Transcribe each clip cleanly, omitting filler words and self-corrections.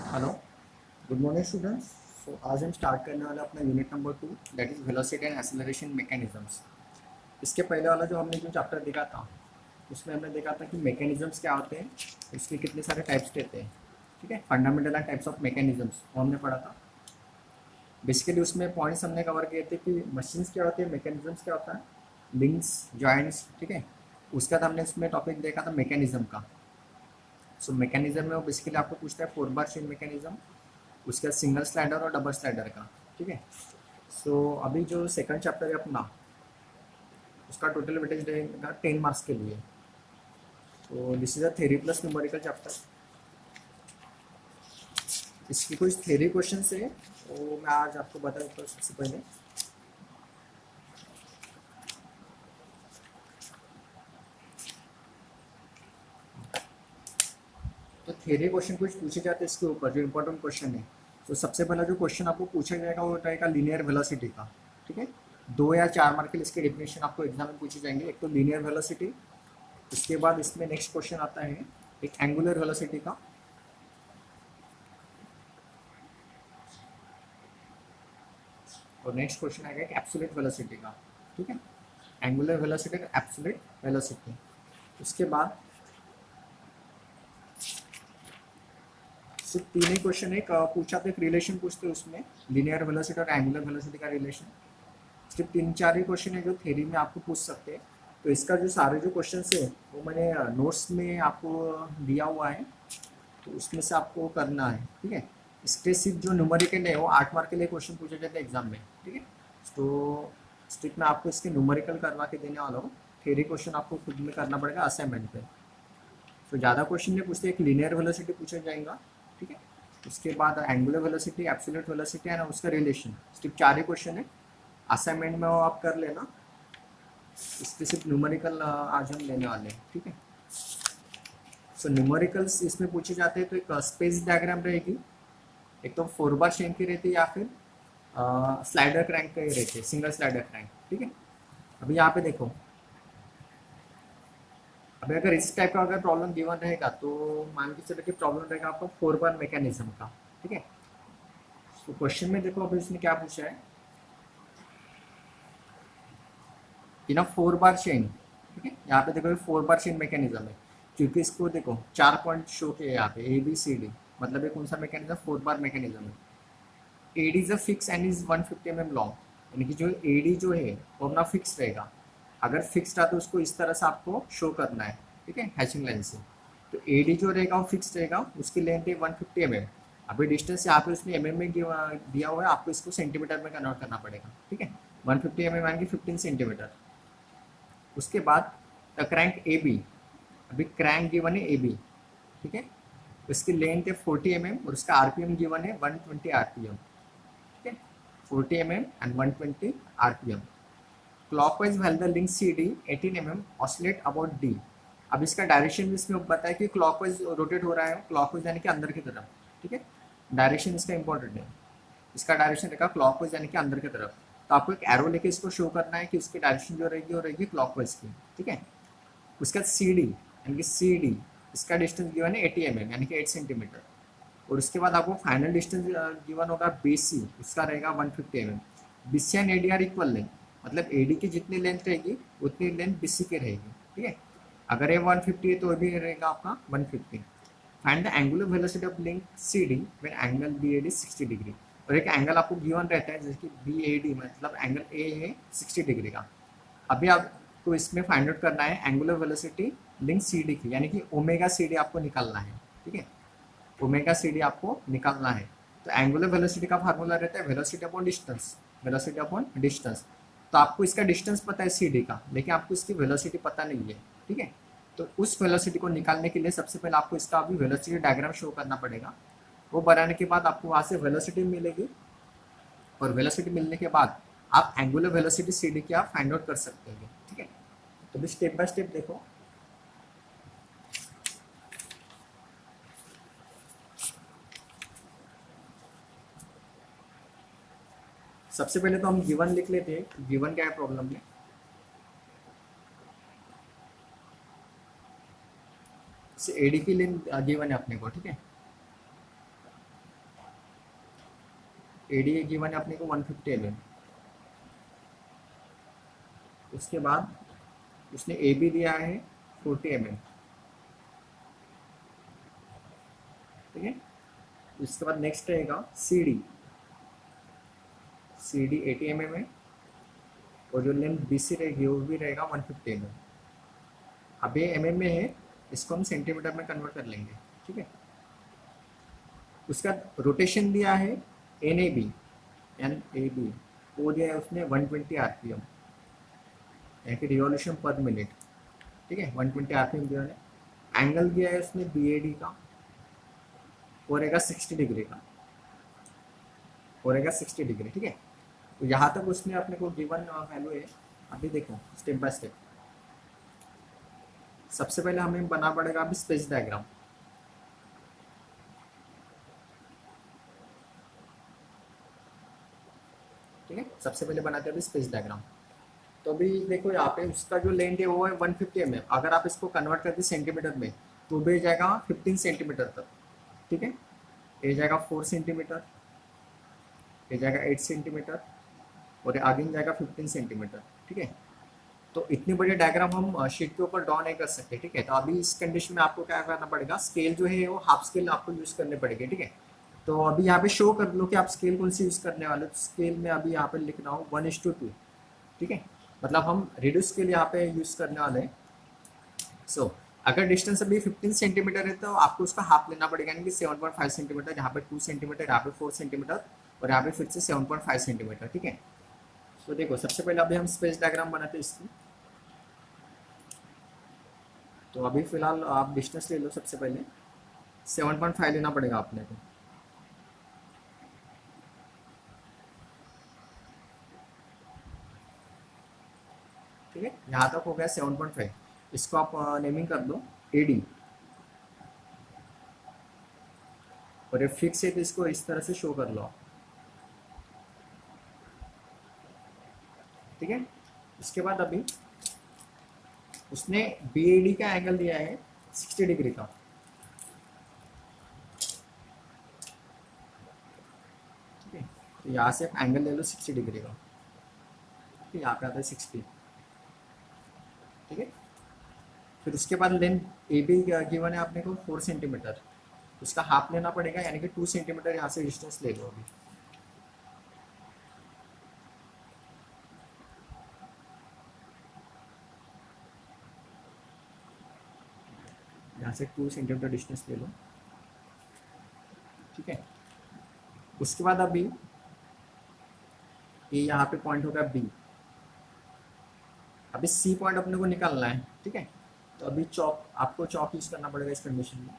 Hello, good morning students. So आज हम start करने वाले अपना unit number 2, that is velocity and acceleration mechanisms. इसके पहले वाला जो हमने जो चैप्टर देखा था उसमें हमने देखा था कि मैकेनिज्म्स क्या होते हैं, उसके कितने सारे टाइप्स रहते हैं। ठीक है, fundamental and types of mechanisms वो हमने पढ़ा था। बेसिकली उसमें पॉइंट्स हमने कवर किए थे कि मशीन्स क्या होती है, मैकेनिज्म्स क्या होता है, लिंक्स, जॉइंट्स। ठीक है, उसके बाद हमने उसमें टॉपिक देखा था मैकेनिज्म का। सो मैकेनिज्म में वो बेसिकली आपको पूछता है 4 बार चेन मैकेनिज्म, उसके बाद सिंगल स्लाइडर और डबल स्लाइडर का। ठीक है, सो अभी जो सेकंड चैप्टर है अपना, उसका टोटल वेटेज रहेगा 10 मार्क्स के लिए। तो this is a theory plus numerical chapter. इसकी कुछ थ्योरी क्वेश्चन है वो मैं आज आपको बता देता हूँ। सबसे पहले तो थ्योरी क्वेश्चन कुछ पूछे जाते हैं इसके ऊपर, जो इंपॉर्टेंट क्वेश्चन है। तो सबसे पहला जो क्वेश्चन आपको पूछा जाएगा वो रहेगा लीनियर वेलोसिटी का। ठीक है, 2 या 4 मार्क के लिए इसके डेफिनेशन आपको एग्जाम में पूछी जाएंगे। एक तो लीनियर वेलोसिटी, उसके बाद इसमें नेक्स्ट क्वेश्चन आता है एक एंगुलर वेलोसिटी का, और नेक्स्ट क्वेश्चन आएगा एक एब्सोल्यूट वेलोसिटी का। ठीक है, एंगुलर वेलोसिटी और एब्सोल्यूट वेलोसिटी। उसके बाद सिर्फ 3 ही क्वेश्चन है। पूछा तो एक रिलेशन पूछते हैं उसमें, लीनियर वेलोसिटी और एंगुलर वेलोसिटी का रिलेशन। सिर्फ 3-4 ही क्वेश्चन है जो थ्योरी में आपको पूछ सकते हैं। तो इसका जो सारे जो क्वेश्चन है वो मैंने नोट्स में आपको दिया हुआ है, तो उसमें से आपको करना है। ठीक है, इसके सिर्फ जो न्यूमेरिकल है वो 8 मार्क के लिए क्वेश्चन पूछे जाते हैं एग्जाम में। ठीक है, तो स्ट्रिक्ट में आपको इसके न्यूमेरिकल करवा के देने वाला हूँ। थ्योरी क्वेश्चन आपको खुद में करना पड़ेगा असाइनमेंट पे। तो ज़्यादा क्वेश्चन नहीं पूछते, एक लीनियर वेलोसिटी पूछा जाएगा। ठीक है, उसके बाद angular velocity, absolute velocity and उसका रिलेशन। सिर्फ 4 ही क्वेश्चन है, असाइनमेंट में वो आप कर लेना। इसके सिर्फ न्यूमेरिकल आज हम लेने वाले हैं। ठीक है, सो न्यूमेरिकल्स इसमें पूछे जाते हैं तो एक स्पेस डायग्राम रहेगी, एक तो 4 बार चेन की रहती है या फिर स्लाइडर क्रैंक के रहते हैं, सिंगल स्लाइडर क्रैंक। ठीक है, अभी यहाँ पे देखो, अभी अगर इस टाइप का अगर प्रॉब्लम गिवन रहेगा तो मान के चलो कि प्रॉब्लम रहेगा आपका 4 बार मैकेनिज्म का। ठीक है, तो क्वेश्चन में देखो अभी इसने क्या पूछा है, इन 4 बार चेन। ठीक है, यहाँ पे देखो 4 बार चेन मैकेनिज्म है, क्योंकि इसको देखो 4 पॉइंट शो किए यहाँ पे ABCD, मतलब ये कौन सा मैकेनिज्म, 4 बार मैकेनिज्म है। AD is a fix and is 150 mm long, यानी कि जो AD जो है वो अपना फिक्स रहेगा। अगर फिक्स रहा तो उसको इस तरह से आपको शो करना है। ठीक है, हैचिंग लाइन से। तो AD जो रहेगा वो फिक्स रहेगा, उसकी लेंथ है 150 mm। अभी डिस्टेंस यहाँ पे उसने mm में दिया हुआ है, आपको इसको सेंटीमीटर में कन्वर्ट करना पड़ेगा। ठीक है, 150 mm यानी कि 15 सेंटीमीटर। उसके बाद द क्रैंक AB, अभी क्रैंक गिवन है AB। ठीक है, उसकी लेंथ है 40 mm और उसका RPM गिवन है 120 RPM। ठीक है, 40 mm and 120 RPM। Clockwise whale the link CD 18 mm oscillate about D। अब इसका डायरेक्शन भी इसमें बताया कि क्लॉकवाइज रोटेट हो रहा है, क्लॉकवाइज यानी कि अंदर की तरफ। ठीक है, डायरेक्शन इसका इंपॉर्टेंट है। इसका डायरेक्शन रहेगा क्लॉकवाइज यानी कि अंदर की तरफ। तो आपको एक एरो लेके इसको शो करना है कि उसकी डायरेक्शन जो रहेगी वो रहेगी क्लॉकवाइज की। ठीक है, उसका CD यानी कि CD, इसका डिस्टेंस गिवन है 80 mm यानी कि 8 सेंटीमीटर। और उसके बाद आपको फाइनल डिस्टेंस गिवन होगा BC, उसका रहेगा 150 mm। BC and AD are equal length, मतलब AD की जितनी लेंथ रहेगी उतनी लेंथ BC की रहेगी। ठीक है, अगर ये 150 है तो भी रहेगा आपका 150। Find the angular velocity of link CD when angle BAD 60 degree. और एक एंगल आपको गिवन रहता है जैसे कि BAD, मतलब एंगल A है 60 डिग्री का। अभी आपको इसमें फाइंड आउट करना है एंगुलर वेलोसिटी लिंक CD की, यानी कि ओमेगा CD आपको निकालना है। ठीक है, ओमेगा CD आपको निकालना है। तो एंगुलर वेलोसिटी का फार्मूला रहता है velocity upon distance, velocity upon distance. तो आपको इसका डिस्टेंस पता है CD का, लेकिन आपको इसकी वेलोसिटी पता नहीं है। ठीक है, तो उस वेलोसिटी को निकालने के लिए सबसे पहले आपको इसका अभी वेलोसिटी डायग्राम शो करना पड़ेगा। वो बनाने के बाद आपको वहाँ से वेलोसिटी मिलेगी, और वेलोसिटी मिलने के बाद आप एंगुलर वेलोसिटी CD की आप फाइंड आउट कर सकते हैं। ठीक है, तो भी स्टेप बाय स्टेप देखो। सबसे पहले तो हम गिवन लिख लेते हैं, गिवन क्या है प्रॉब्लम में। AD की लेंथ गिवन है अपने को। ठीक है, AD गिवन है अपने को 150 mm। उसके बाद उसने AB दिया है 40 mm। ठीक है, उसके बाद नेक्स्ट रहेगा CD 80 mm है, और जो लेंथ BC रहेगी वो भी रहेगा 150 mm। अब ये mm में है, इसको हम सेंटीमीटर में कन्वर्ट कर लेंगे। ठीक है, उसका रोटेशन दिया है NAB वो दिया है उसने 120 RPM, यानी कि रिवॉल्यूशन पर मिनट। ठीक है, 120 RPM दिया है। एंगल दिया है उसने BAD का, वो रहेगा 60 डिग्री का, वो रहेगा 60 डिग्री। ठीक है, तो यहाँ तक उसने अपने को गिवन वैल्यू है। अभी देखो स्टेप बाय स्टेप। सबसे पहले हमें बना पड़ेगा अभी स्पेस डायग्राम। ठीक है, सबसे पहले बनाते हैं अभी स्पेस डायग्राम। तो अभी देखो यहाँ पे उसका जो लेंथ है वो है 150 mm। अगर आप इसको कन्वर्ट कर दें सेंटीमीटर में तो भी जाएगा 15 सेंटीमीटर तक। ठीक है, ये जाएगा 4 सेंटीमीटर, ये जाएगा 8 सेंटीमीटर, और आगे जाएगा 15 सेंटीमीटर। ठीक है, तो इतनी बड़ी डायग्राम हम शीट के ऊपर ड्रॉ नहीं कर सकते। ठीक है, तो अभी इस कंडीशन में आपको क्या करना पड़ेगा, स्केल जो है वो हाफ स्केल आपको यूज करने पड़ेगी। ठीक है, तो अभी यहाँ पे शो कर लो कि आप स्केल कौन सी यूज करने वाले हो। तो स्केल में अभी यहाँ पे लिख रहा हूँ 1:2। ठीक है, मतलब हम रिड्यूस स्केल यहाँ पे यूज करने वाले हैं। सो अगर डिस्टेंस अभी 15 सेंटीमीटर है तो आपको उसका हाफ लेना पड़ेगा, यानी कि 7.5 सेंटीमीटर, यहाँ पे 2 सेंटीमीटर, यहाँ पे 4 सेंटीमीटर, और यहाँ पे फिर से 7.5 सेंटीमीटर। ठीक है, तो देखो सबसे पहले अभी हम स्पेस डायग्राम बनाते हैं इसकी। तो अभी फिलहाल आप डिस्टेंस ले लो। सबसे पहले 7.5 लेना पड़ेगा आपने को। ठीक है, यहाँ तक हो गया 7.5। इसको आप नेमिंग कर दो AD, और ये फिक्स है तो इसको इस तरह से शो कर लो आप। ठीक है, इसके बाद अभी उसने BAD का एंगल दिया है 60 डिग्री का। ठीक है, तो यहाँ से आप एंगल ले लो 60 डिग्री का। ठीक है, यहाँ पे आता है 60। ठीक है, फिर उसके बाद लेंथ AB गिवन है आपने को 4 सेंटीमीटर, उसका हाफ लेना पड़ेगा, यानी कि 2 सेंटीमीटर यहाँ से डिस्टेंस ले लो अभी। यहाँ से 2 सेंटीमीटर डिस्टेंस ले लो। ठीक है, उसके बाद अभी ये यहाँ पे पॉइंट होगा B। अभी C पॉइंट अपने को निकालना है। ठीक है, तो अभी चौक, आपको चौक यूज करना पड़ेगा इस कंडीशन में।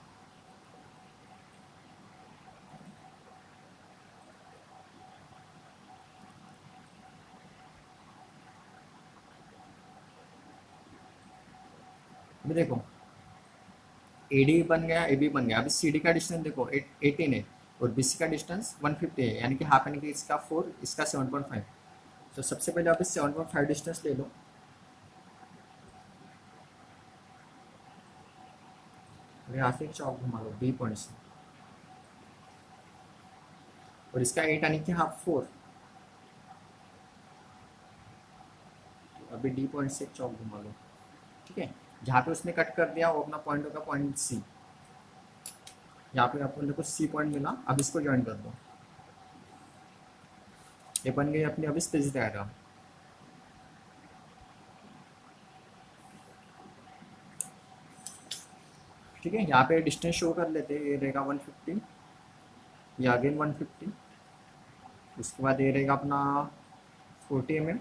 अभी देखो AD बन गया, AB बन गया। अभी CD का डिस्टेंस देखो 18 है, और BC का डिस्टेंस 150 है, यानी कि हाफ, यानी कि इसका 4, इसका 7.5। तो सबसे पहले आप इस 7.5 डिस्टेंस ले लो, और यहाँ से एक चौक घुमा लो B पॉइंट से, और इसका 8 यानी कि हाफ 4। तो अभी D पॉइंट से एक चौक घुमा लो। ठीक है, जहाँ पे उसने कट कर दिया वो अपना पॉइंट होगा पॉइंट C। यहाँ पे आपको देखो C पॉइंट मिला। अब इसको ज्वाइन कर दो। ये बन गई अपनी अभी स्पेस डायग्राम। ठीक है, यहाँ पे डिस्टेंस शो कर लेते हैं। ये रहेगा 150, ये अगेन 150, उसके बाद ये रहेगा अपना 40 mm,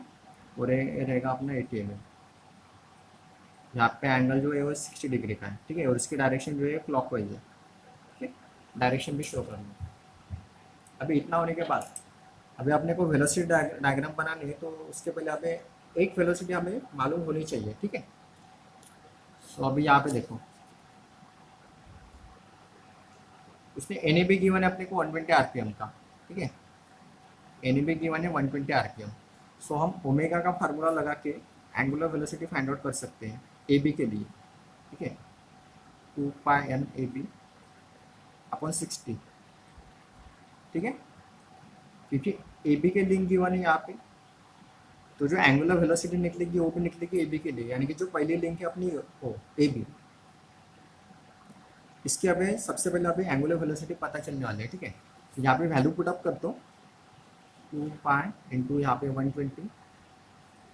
और ये रहेगा अपना 80 mm। यहाँ पे एंगल जो है वो 60 डिग्री का है। ठीक है, और इसकी डायरेक्शन जो है क्लॉकवाइज है। ठीक है, डायरेक्शन भी शो करना। अभी इतना होने के बाद अभी अपने को वेलोसिटी डायग्राम बनानी है, तो उसके पहले हमें एक वेलोसिटी हमें मालूम होनी चाहिए। ठीक है, तो अभी यहाँ पे देखो उसने NAB गिवन है अपने को 120 RPM का। ठीक है, NAB गिवन है 120 RPM। सो हम ओमेगा का फार्मूला लगा के एंगुलर वेलोसिटी फाइंड आउट कर सकते हैं AB के लिए। ठीक है, 2πN AB अपॉन 60। ठीक है, क्योंकि ए बी के लिंक गिवन है यहाँ पे, तो जो एंगुलर वेलोसिटी निकलेगी वो भी निकलेगी ए बी के लिए, यानी कि जो पहली लिंक है अपनी ओ ए बी, इसकी अभी सबसे पहले अभी एंगुलर वेलोसिटी पता चलने वाली है, ठीक है। तो यहाँ पे वैल्यू पुट अप कर दो, 2 पाई इंटू यहाँ पे 120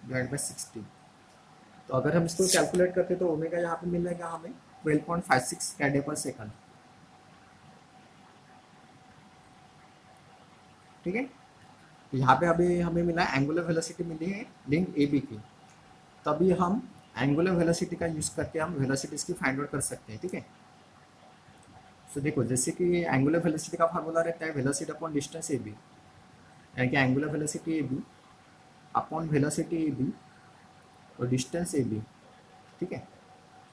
डिवाइड बाई 60। तो अगर हम इसको कैलकुलेट करते तो ओमेगा यहाँ पे मिल जाएगा हमें 12.56 रेडियन पर सेकंड, ठीक है। तो यहाँ पे अभी हमें मिला एंगुलर वेलोसिटी मिली है लिंक ए बी की, तभी हम एंगुलर वेलोसिटी का यूज़ करके हम वेलोसिटीज की फाइंड आउट कर सकते हैं, ठीक है। तो देखो जैसे कि एंगुलर वेलोसिटी का फार्मूला रहता है velocity upon distance A B, यानी कि angular velocity A B upon velocity A B और डिस्टेंस ए बी, ठीक है।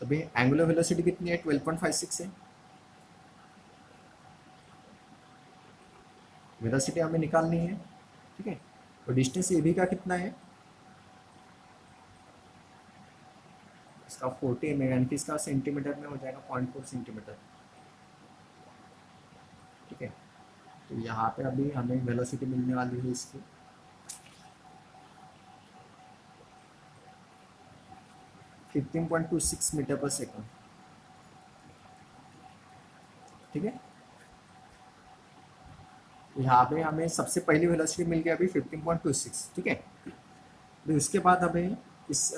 तो भाई एंगुलर वेलोसिटी कितनी है 12.56 है, वेलोसिटी हमें निकालनी है, ठीक है। और डिस्टेंस ए बी का कितना है, इसका 40 में, यानी कि इसका सेंटीमीटर में हो जाएगा 0.4 सेंटीमीटर, ठीक है। तो यहाँ पे अभी हमें वेलोसिटी मिलने वाली है इसकी 15.26 मीटर पर सेकंड, ठीक है। यहाँ पे हमें सबसे पहली वेलोसिटी मिल गई अभी 15.26, ठीक है। तो इसके बाद हमें इस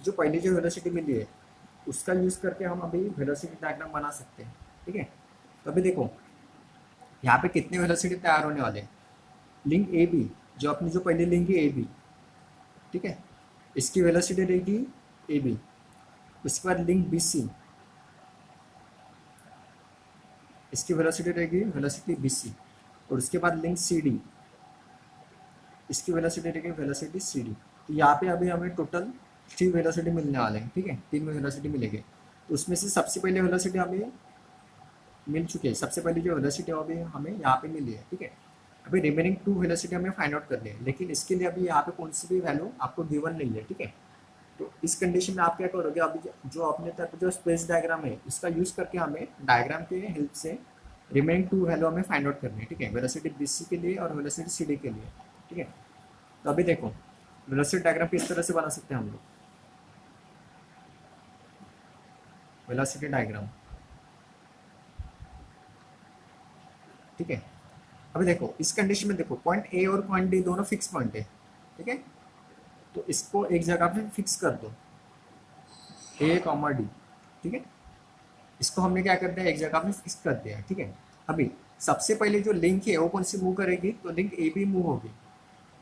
जो पहली जो वेलोसिटी मिली है उसका यूज़ करके हम अभी वेलोसिटी डायग्राम बना सकते हैं, ठीक है। तो अभी देखो यहाँ पे कितने वेलोसिटी तैयार होने वाले हैं, लिंक ए बी, जो अपनी जो पहली लिंक है ए बी, ठीक है, इसकी वेलोसिटी रहेगी ए बी। उसके बाद लिंक बी सी, इसकी वेलोसिटी रहेगी वेलोसिटी बी सी। और उसके बाद लिंक सी डी, इसकी वेलोसिटी रहेगी वेलोसिटी सी डी। तो यहाँ पे अभी हमें टोटल 3 वेलोसिटी मिलने वाले हैं, ठीक है, 3 वेलोसिटी मिलेंगे। तो उसमें से सबसे पहले वेलोसिटी हमें मिल चुकी है, सबसे पहली जो वेलोसिटी अभी हमें यहाँ पे मिली है, ठीक है। अभी रिमेनिंग 2 वेलोसिटी हमें फाइंड आउट करनी है, लेकिन इसके लिए अभी यहाँ पे कौन सी भी वैल्यू आपको गिवन नहीं है, ठीक है। तो इस कंडीशन में आप क्या करोगे, अभी जो अपने तरफ जो स्पेस डायग्राम है उसका यूज़ करके हमें डायग्राम के हेल्प से रिमेनिंग 2 वैल्यू हमें फाइंड आउट करनी है, ठीक है, वेलोसिटी बी सी के लिए और वेलोसिटी सी डी के लिए, ठीक है। तो अभी देखो वेलोसिटी डायग्राम किस तरह से बना सकते हैं हम लोग, वेलोसिटी डायग्राम, ठीक है। अभी देखो इस कंडीशन में देखो पॉइंट ए और पॉइंट डी दोनों फिक्स पॉइंट है, ठीक है। तो इसको एक जगह पे फिक्स कर दो, ए कॉमा डी, ठीक है। इसको हमने क्या कर दिया, एक जगह पे फिक्स कर दिया, ठीक है। अभी सबसे पहले जो लिंक है वो कौन सी मूव करेगी, तो लिंक ए बी मूव होगी,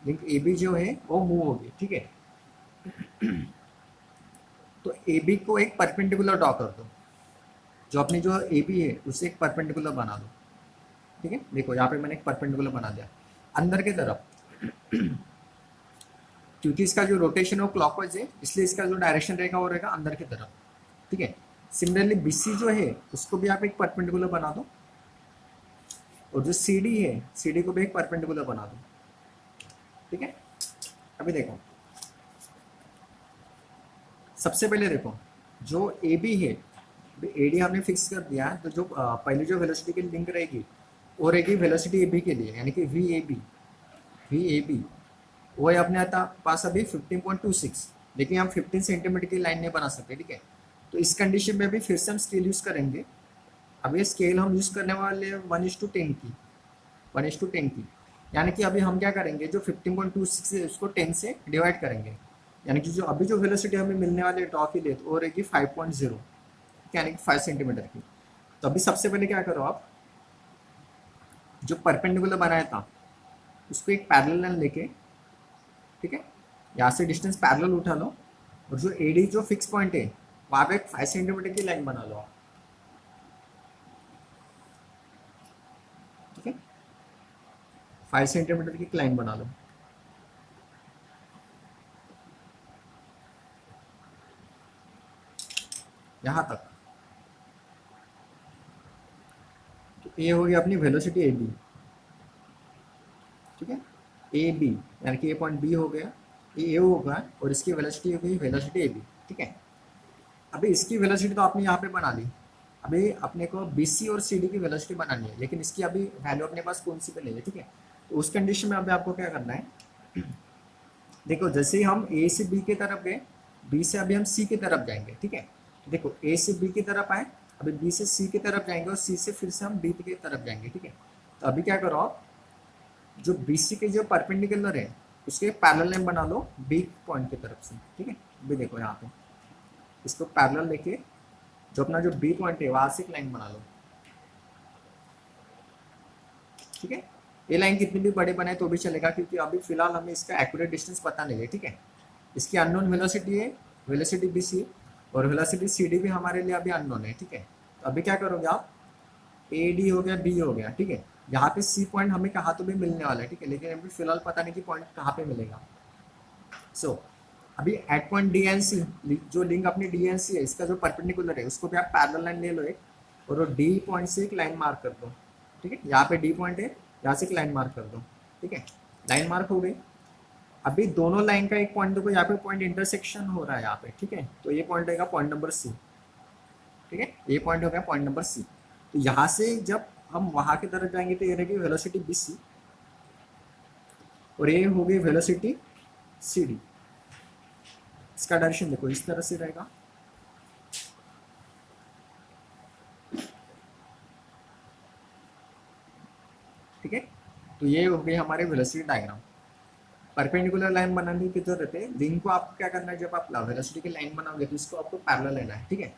लिंक ए बी जो है वो मूव होगी, ठीक है। तो ए बी को एक परपेंडिकुलर ड्रॉ कर दो, जो अपनी जो ए बी है उसे एक परपेंडिकुलर बना दो, ठीक है। देखो यहाँ पे मैंने एक परपेंडिकुलर बना दिया अंदर की तरफ, क्योंकि इसका जो रोटेशन है वो क्लॉकवाइज है, इसलिए इसका जो डायरेक्शन रहेगा वो रहेगा अंदर की तरफ, ठीक है। सिमिलरली बी सी जो है उसको भी आप एक परपेंडिकुलर बना दो, और जो सी डी है सी डी को भी एक परपेंडिकुलर बना दो, ठीक है। अभी देखो सबसे पहले देखो जो ए बी है, ए डी हमने फिक्स कर दिया है, तो जो पहले जो वेलोसिटी की लिंक रहेगी वो रहेगी वेलोसिटी ए बी के लिए, यानी कि V A B, V A B वो है अपने पास अभी 15.26, लेकिन हम 15 सेंटीमीटर की लाइन नहीं बना सकते, ठीक है। तो इस कंडीशन में भी फिर से हम स्केल यूज़ करेंगे। अब ये स्केल हम यूज़ करने वाले 1:10 की, 1:10 की, यानी कि अभी हम क्या करेंगे, जो 15.26 है उसको 10 से डिवाइड करेंगे, यानी कि जो अभी जो वेलोसिटी हमें मिलने वाली है ड्रॉ के लिए वो रहेगी 5.0, यानी कि 5 सेंटीमीटर की। तो अभी सबसे पहले क्या करो, आप जो परपेंडिकुलर बनाया था उसको एक पैरेलल लाइन लेके, ठीक है, यहाँ से डिस्टेंस पैरेलल उठा लो, और जो ए डी जो फिक्स पॉइंट है वहाँ पे एक 5 सेंटीमीटर की लाइन बना लो आप, ठीक है, 5 सेंटीमीटर की लाइन बना लो। यहाँ तक तो ये हो गया अपनी वेलोसिटी ए बी, ठीक है, ए बी, यानी कि ए पॉइंट बी हो गया, ये ए होगा, और इसकी वेलोसिटी हो गई वेलोसिटी ए बी, ठीक है। अभी इसकी वेलोसिटी तो आपने यहाँ पे बना ली, अभी अपने को बी सी और सी डी की वेलोसिटी बनानी है, लेकिन इसकी अभी वैल्यू अपने पास कौन सी पे नहीं है, ठीक है। तो उस कंडीशन में अभी आपको क्या करना है, देखो जैसे ही हम ए से बी की तरफ गए, बी से अभी हम सी की तरफ जाएंगे, ठीक है। तो देखो ए से बी की तरफ आए, अभी बी से सी की तरफ जाएंगे और सी से फिर से हम डी की तरफ जाएंगे, ठीक है। तो अभी क्या करो आप, जो बी सी के जो परपेंडिकुलर है उसके पैरेलल लाइन बना लो बी पॉइंट की तरफ से, ठीक है। अभी देखो यहाँ पे इसको पैरेलल लेके जो अपना जो बी पॉइंट है वहां से एक लाइन बना लो, ठीक है। ये लाइन कितनी भी बड़े बनाए तो भी चलेगा, क्योंकि अभी फिलहाल हमें इसका एक्यूरेट डिस्टेंस पता नहीं है, ठीक है। इसकी अननोन वेलोसिटी है, वेलोसिटी बी सी, और वेलोसिटी सी डी भी हमारे लिए अभी अननोन है, ठीक है। तो अभी क्या करोगे आप, ए डी हो गया, बी हो गया, ठीक है। यहाँ पे सी पॉइंट हमें कहाँ तो भी मिलने वाला है, ठीक है, लेकिन अभी फिलहाल पता नहीं कि पॉइंट कहाँ पे मिलेगा। सो अभी at point D N C, जो लिंक अपनी डी एन सी है इसका जो परपेंडिकुलर है उसको भी आप पैरेलल लाइन ले लो एक, और वो डी पॉइंट से एक लाइन मार्क कर दो, ठीक है। यहाँ पे डी पॉइंट है, यहाँ से एक लाइन मार्क कर दो, ठीक है। लाइन मार्क हो गई। अभी दोनों लाइन का एक पॉइंट देखो, यहाँ पे पॉइंट इंटरसेक्शन हो रहा है यहाँ पे, ठीक है। तो ये पॉइंट रहेगा पॉइंट नंबर सी, ठीक है। ये पॉइंट हो गया पॉइंट नंबर सी। तो यहाँ से जब हम वहां की तरफ जाएंगे तो ये रहेगी वेलोसिटी बी सी, और ये हो गई वेलोसिटी सी डी। इसका डायरेक्शन देखो इस तरह से रहेगा, ठीक है। तो ये हो गई हमारे वेलोसिटी डायग्राम। परपेंडिकुलर लाइन बनाने की जरूरत है, लिंक को आपको क्या करना है, जब आप वेलोसिटी की लाइन बनाओगे तो इसको आपको पैरेलल लेना है, ठीक है।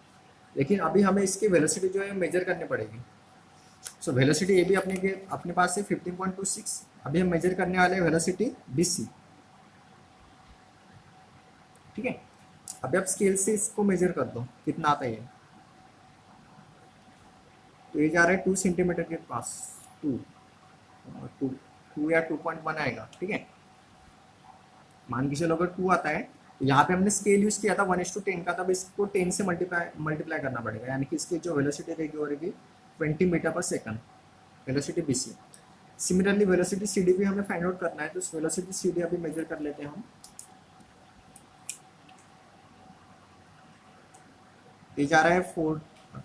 लेकिन अभी हमें इसकी वेलोसिटी जो है मेजर करनी पड़ेगी। सो वेलोसिटी ये भी अपने पास है 15.26। अभी हम मेजर करने वाले हैं वेलोसिटी बी सी, ठीक है। अभी आप स्केल से इसको मेजर कर दो कितना आता है ये। तो ये जा रहा है 2 सेंटीमीटर के पास, टू टू टू या 2.1 आएगा, ठीक है। मान के चलो अगर 2 आता है, तो यहाँ पे हमने स्केल यूज किया था 1:10 का, तब इसको 10 से मल्टीप्लाई करना पड़ेगा, यानी कि इसकी जो वेलोसिटी रहेगी वो रहेगी 20 metre per second, velocity B C. Similarly velocity C D भी हमें फाइंड आउट करना है, तो वेलोसिटी सी डी अभी मेजर कर लेते हैं हम। ये जा रहा है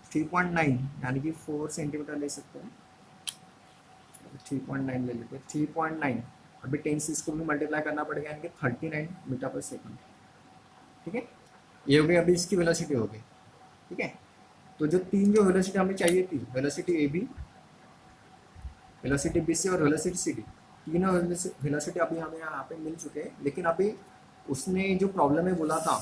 3.9, यानी कि 4 सेंटीमीटर ले सकते हैं, 3.9 ले लेते हैं, 3.9। अभी 10 से इसको भी मल्टीप्लाई करना पड़ेगा, यानी कि 39 मीटर पर सेकंड, ठीक है। ये हो गई अभी इसकी वेलोसिटी हो गई, ठीक है। तो जो तीन जो वेलोसिटी हमें चाहिए थी, velocity A B, velocity B C और वेलोसिटी सी डी, तीनों वेलोसिटी अभी हमें यहाँ पे मिल चुके हैं। लेकिन अभी उसने जो प्रॉब्लम में बोला था,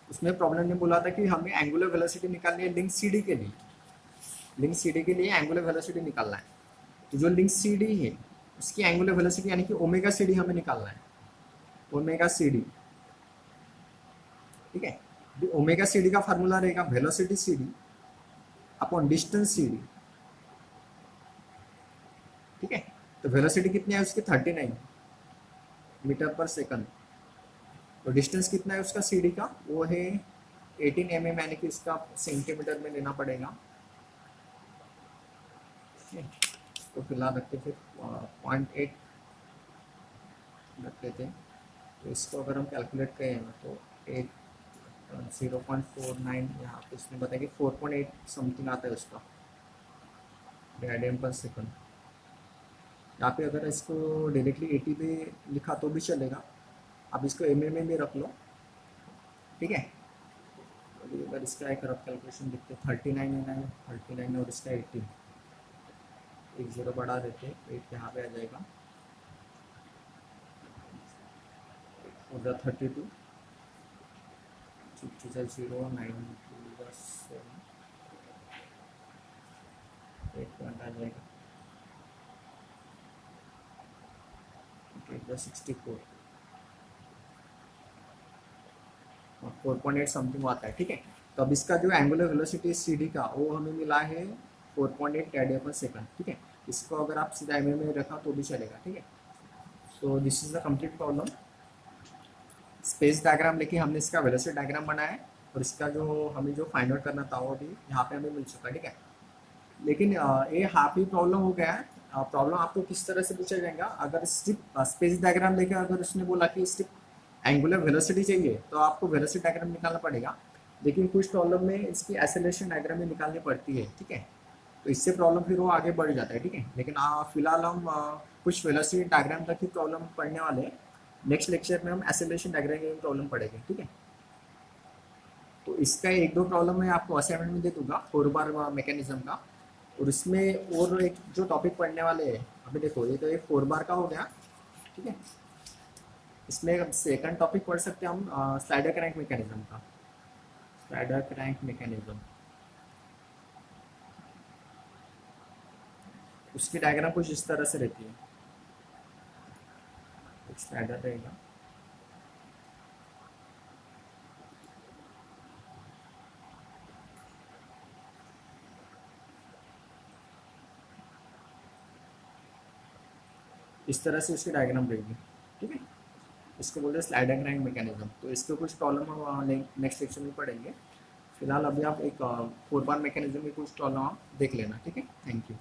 उसमें प्रॉब्लम ने बोला था कि हमें एंगुलर वेलोसिटी निकालनी है लिंक सी डी के लिए, लिंक सी डी के लिए एंगुलर वेलोसिटी निकालना है। तो जो लिंक सी डी है उसकी एंगुलर वेलोसिटी यानी कि ओमेगा सी डी हमें निकालना है, ओमेगा सी डी, ठीक है। ओमेगा सी डी का फार्मूला रहेगा velocity C D upon distance C D, ठीक है। तो वेलोसिटी कितनी है उसकी 39 मीटर पर सेकंड, तो डिस्टेंस कितना है उसका सी डी का, वो है 18 mm, यानी कि इसका सेंटीमीटर में लेना पड़ेगा, तो फिलहाल रखते फिर 0.8 रख लेते हैं। तो इसको अगर हम कैलकुलेट करें तो 0.49, यहाँ पे इसने बताया कि 4.8 समथिंग आता है उसका रेडियन पर सेकंड। यहाँ पे अगर इसको डायरेक्टली 80 पे लिखा तो भी चलेगा, अब इसको mm में भी रख लो, ठीक है। अगर इसका एक रफ कैलकुलेशन देखते 39 है, 39 और इसका 18, एक जीरो बढ़ा देते, 8 यहाँ पे आ जाएगा, हो गया 32, 0 9 8 पॉइंट आ जाएगा, 64, 4.8 समथिंग आता है, ठीक है। तो अब इसका जो एंगुलर वेलोसिटी सी डी का वो हमें मिला है 4.8 रेडियन पर सेकंड, ठीक है। इसको अगर आप सीधा एम में रखा तो भी चलेगा, ठीक है। तो this is the complete problem. Space diagram लेके हमने इसका वेलोसिटी डायग्राम बनाया है, और इसका जो हमें जो फाइंड आउट करना था वो भी यहाँ पे हमें मिल चुका है, ठीक है। लेकिन ये हाफ ही प्रॉब्लम हो गया है। प्रॉब्लम आपको किस तरह से पूछा जाएगा, अगर सिर्फ स्पेस डायग्राम लेके अगर उसने बोला कि सिर्फ एंगुलर वेलोसिटी चाहिए तो आपको वेलोसिटी डायग्राम निकालना पड़ेगा, लेकिन कुछ प्रॉब्लम में इसकी एक्सेलरेशन डायग्राम भी निकालनी पड़ती है, ठीक है। तो इससे प्रॉब्लम फिर वो आगे बढ़ जाता है, ठीक है। लेकिन फिलहाल हम कुछ वेलोसिटी डायग्राम तक ही प्रॉब्लम पढ़ने वाले हैं। नेक्स्ट लेक्चर में हम एक्सेलरेशन डायग्राम की प्रॉब्लम पढ़ेंगे, ठीक है। तो इसका एक दो प्रॉब्लम मैं आपको असाइनमेंट में दे दूंगा 4 बार मैकेनिज्म का। और इसमें और एक जो टॉपिक पढ़ने वाले हैं, अभी देखो ये तो एक 4 बार का हो गया, ठीक है। इसमें सेकंड टॉपिक पढ़ सकते हैं हम स्लाइडर क्रैंक मैकेनिज्म का। स्लाइडर क्रैंक मैकेनिज्म, उसकी डायग्राम कुछ इस तरह से रहती है। एक स्लाइडर रहेगा, इस तरह से उसकी डायग्राम रहेगी, ठीक है। इसको बोलते हैं स्लाइडर क्रैंक मैकेनिज्म। तो इसके कुछ प्रॉब्लम हम नेक्स्ट सेक्शन में पढ़ेंगे। फिलहाल अभी आप एक 4 बार मैकेनिज्म की कुछ प्रॉब्लम आप देख लेना, ठीक है। Thank you.